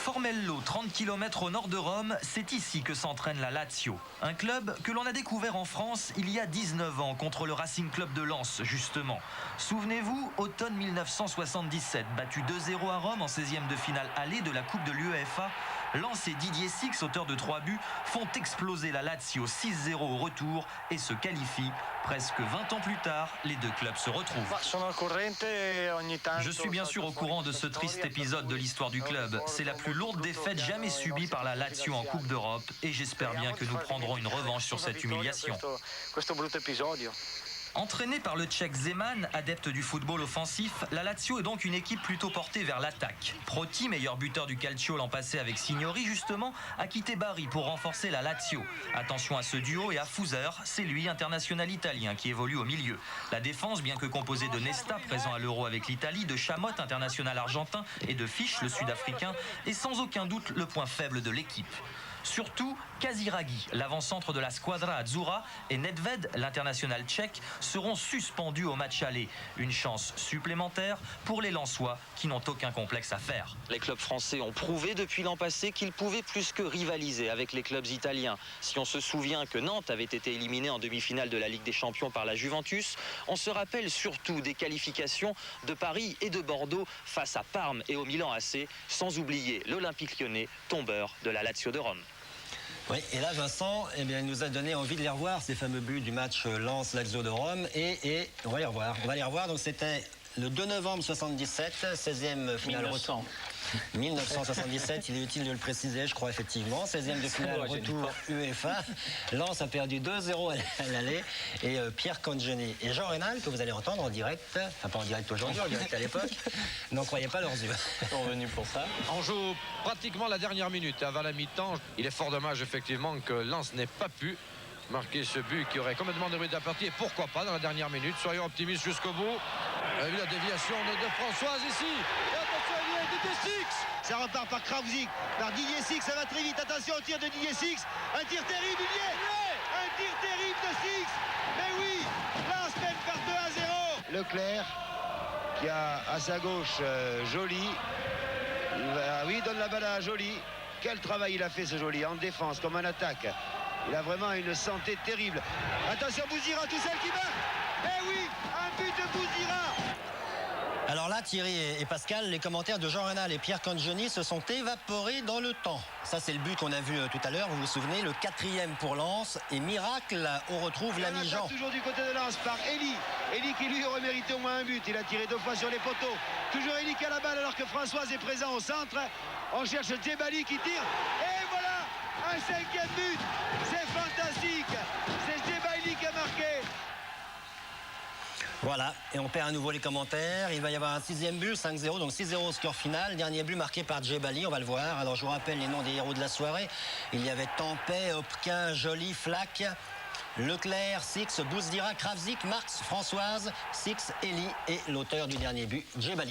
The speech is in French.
Formello, 30 km au nord de Rome, c'est ici que s'entraîne la Lazio. Un club que l'on a découvert en France il y a 19 ans contre le Racing Club de Lens, justement. Souvenez-vous, automne 1977, battu 2-0 à Rome en 16e de finale aller de la Coupe de l'UEFA, Lens et Didier Six, auteur de 3 buts, font exploser la Lazio 6-0 au retour et se qualifient. Presque 20 ans plus tard, les deux clubs se retrouvent. Je suis bien sûr au courant de ce triste épisode de l'histoire du club. C'est la plus lourde défaite jamais subie par la Lazio en Coupe d'Europe et j'espère bien que nous prendrons une revanche sur cette humiliation. Entraîné par le Tchèque Zeman, adepte du football offensif, la Lazio est donc une équipe plutôt portée vers l'attaque. Proti, meilleur buteur du Calcio l'an passé avec Signori justement, a quitté Bari pour renforcer la Lazio. Attention à ce duo et à Fuser, c'est lui, international italien, qui évolue au milieu. La défense, bien que composée de Nesta, présent à l'Euro avec l'Italie, de Chamot, international argentin, et de Fisch, le sud-africain, est sans aucun doute le point faible de l'équipe. Surtout, Kaziragi, l'avant-centre de la Squadra Azzurra, et Nedved, l'international tchèque, seront suspendus au match aller. Une chance supplémentaire pour les Lensois qui n'ont aucun complexe à faire. Les clubs français ont prouvé depuis l'an passé qu'ils pouvaient plus que rivaliser avec les clubs italiens. Si on se souvient que Nantes avait été éliminé en demi-finale de la Ligue des Champions par la Juventus, on se rappelle surtout des qualifications de Paris et de Bordeaux face à Parme et au Milan AC, sans oublier l'Olympique Lyonnais, tombeur de la Lazio de Rome. Oui, et là, Vincent, il nous a donné envie de les revoir, ces fameux buts du match Lens-Lazio de Rome. Et on va les revoir. Donc, c'était le 2 novembre 1977, 16e finale retour. 1977, il est utile de le préciser, je crois, effectivement. 16e de finale retour UEFA. Lens a perdu 2-0 à l'aller. Et Pierre Cangeni et Jean Rénal, que vous allez entendre en direct, enfin pas en direct aujourd'hui, en direct à l'époque, n'en croyaient pas leurs yeux. Ils sont venus pour ça. On joue pratiquement la dernière minute avant la mi-temps. Il est fort dommage, effectivement, que Lens n'ait pas pu marquer ce but qui aurait complètement déroulé la partie. Et pourquoi pas dans la dernière minute. Soyons optimistes jusqu'au bout. On a vu la déviation de Françoise ici. Et attention, il y a Didier Six. Ça repart par Kravzik, par Didier Six, ça va très vite. Attention au tir de Didier Six. Un tir terrible, il y est. Un tir terrible de Six. Mais oui, Lens mène par 2-0. Leclerc qui a à sa gauche Joly. Il donne la balle à Joly. Quel travail il a fait ce Joly en défense comme en attaque. Il a vraiment une santé terrible. Attention Bouzira, tout seul qui marque. Eh oui, un but de Bouzira. Alors là, Thierry et Pascal, les commentaires de Jean Rénal et Pierre Cangeni se sont évaporés dans le temps. Ça, c'est le but qu'on a vu tout à l'heure, vous vous souvenez, le 4e pour Lens. Et miracle, on retrouve l'ami Jean. Toujours du côté de Lens par Elie. Elie qui lui aurait mérité au moins un but. Il a tiré 2 fois sur les poteaux. Toujours Elie qui a la balle alors que Françoise est présent au centre. On cherche Djebali qui tire. Et voilà, un 5e but. C'est fantastique. C'est Djebali qui a marqué. Voilà, et on perd à nouveau les commentaires. Il va y avoir un 6e but, 5-0, donc 6-0 au score final. Dernier but marqué par Djebali, on va le voir. Alors je vous rappelle les noms des héros de la soirée. Il y avait Tempet, Hopquin, Joly, Flack, Leclerc, Six, Bouzira, Kravzik, Marx, Françoise, Six, Elie et l'auteur du dernier but, Djebali.